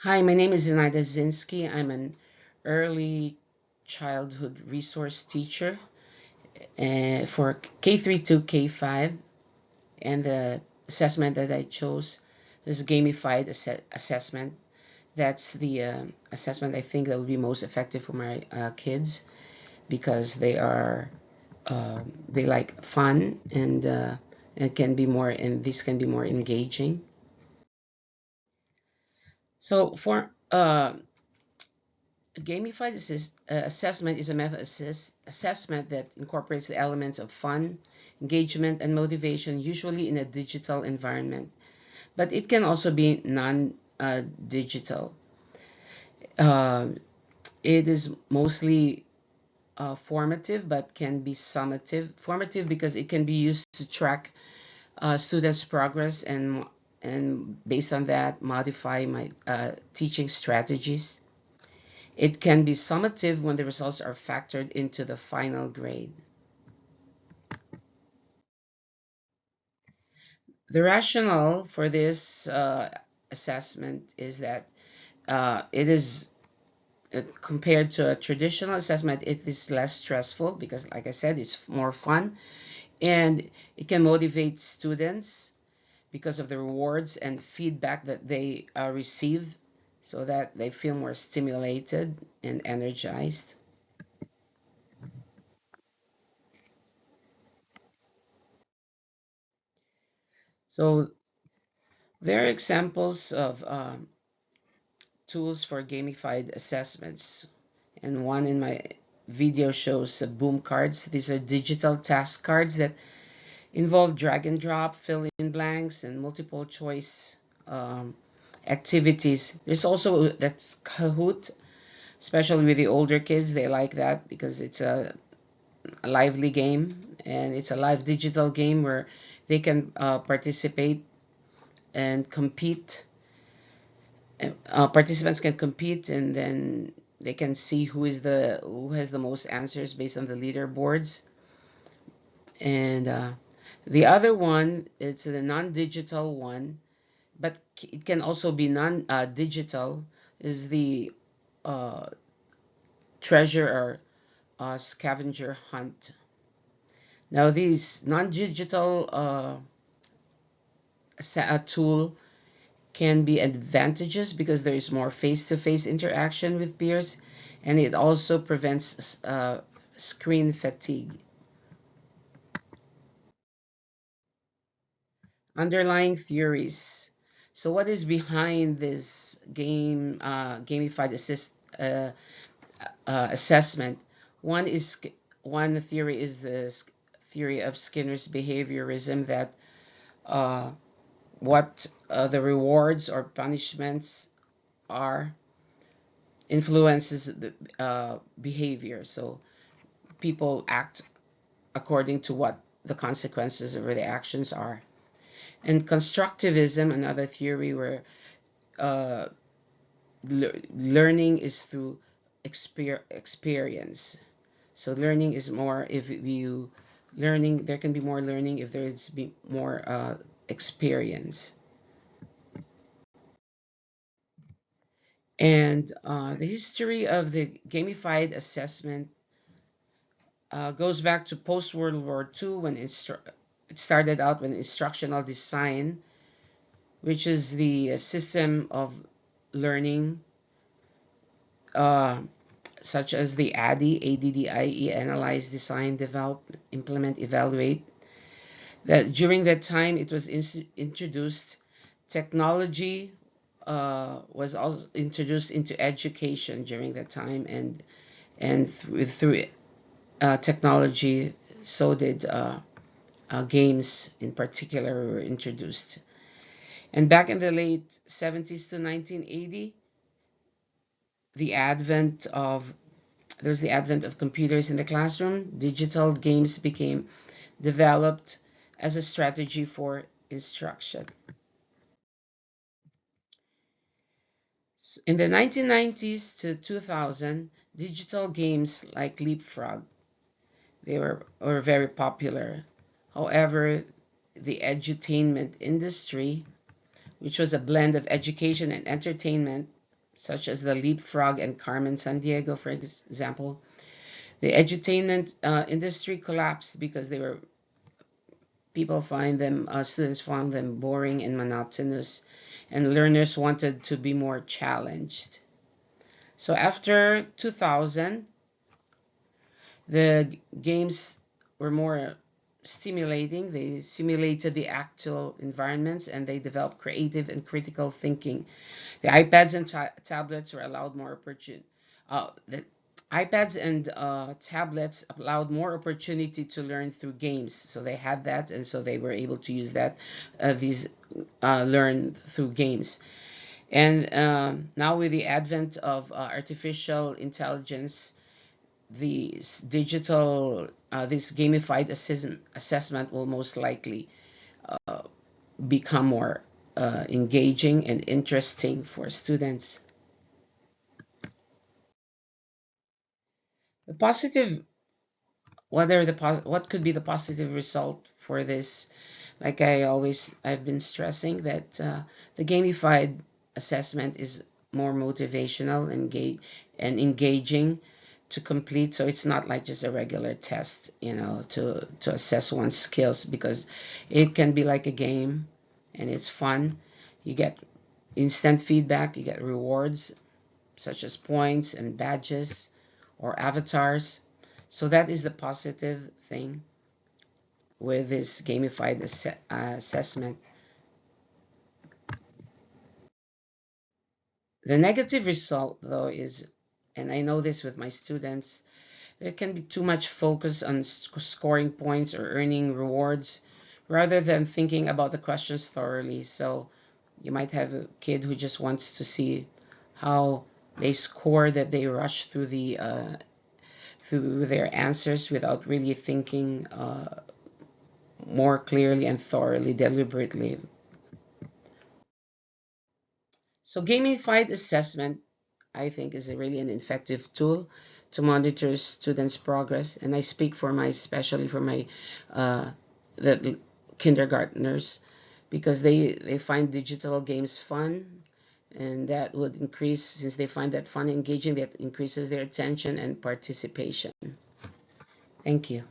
Hi, my name is Zenaida Zinski. I'm an early childhood resource teacher for K3 to K5, and the assessment that I chose is Gamified Assessment. That's the assessment I think that would be most effective for my kids because they like fun and can be more and this can be more engaging. So for gamified assessment is a method assessment that incorporates the elements of fun, engagement, and motivation, usually in a digital environment. But it can also be non-digital. It is mostly formative, but can be summative. Formative because it can be used to track students' progress and based on that modify my teaching strategies. It can be summative when the results are factored into the final grade. The rationale for this assessment is that it is compared to a traditional assessment, it is less stressful because, like I said, it's more fun and it can motivate students because of the rewards and feedback that they receive so that they feel more stimulated and energized. So there are examples of tools for gamified assessments, and one in my video shows boom cards. These are digital task cards that involve drag and drop, fill in blanks, and multiple choice activities. There's also that's Kahoot, especially with the older kids. They like that because it's a lively game and it's a live digital game where they can participate and compete. Participants can compete and then they can see who has the most answers based on the leaderboards. And the other one, it's the non-digital one, but it can also be non-digital, is the uh, treasure or scavenger hunt. Now, these non-digital tool can be advantageous because there is more face-to-face interaction with peers, and it also prevents screen fatigue. Underlying theories. So, what is behind this gamified assessment? One is one theory is the theory of Skinner's behaviorism that uh, what the rewards or punishments are influences behavior. So people act according to what the consequences of their actions are. And constructivism, another theory where uh, learning is through experience. So learning is more if you learning there can be more learning if there's be more experience. And the history of the gamified assessment goes back to post World War II when it started out with instructional design, which is the system of learning, uh, such as the ADDIE, analyze, design, develop, implement, evaluate. That during that time it was introduced, technology was also introduced into education during that time, and through technology, so did games in particular were introduced. And back in the late 70s to 1980, the advent of there's the advent of computers in the classroom. Digital games became developed as a strategy for instruction. In the 1990s to 2000, digital games like Leapfrog, were very popular. However, the edutainment industry, which was a blend of education and entertainment, such as the Leapfrog and Carmen San Diego, for example. The edutainment industry collapsed because they were students found them boring and monotonous, and learners wanted to be more challenged. So after 2000, the games were more stimulating. They simulated the actual environments and they developed creative and critical thinking. The iPads and tablets were allowed more opportunity. The iPads and tablets allowed more opportunity to learn through games. So they had that, and so they were able to use that. These learn through games. And now with the advent of artificial intelligence, this gamified assessment will most likely become more engaging and interesting for students. The positive, what could be the positive result for this? Like I've been stressing that the gamified assessment is more motivational and engaging to complete. So it's not like just a regular test, to assess one's skills, because it can be like a game and it's fun. You get instant feedback, you get rewards such as points and badges or avatars. So that is the positive thing with this gamified assessment. The negative result, though, is, and I know this with my students, there can be too much focus on scoring points or earning rewards rather than thinking about the questions thoroughly. So you might have a kid who just wants to see how they score, that they rush through their answers without really thinking more clearly and thoroughly, deliberately. So gamified assessment, I think, is really an effective tool to monitor students' progress. And I speak for especially for my the kindergartners, because they find digital games fun, and that would increase, since they find that fun, engaging, that increases their attention and participation. Thank you.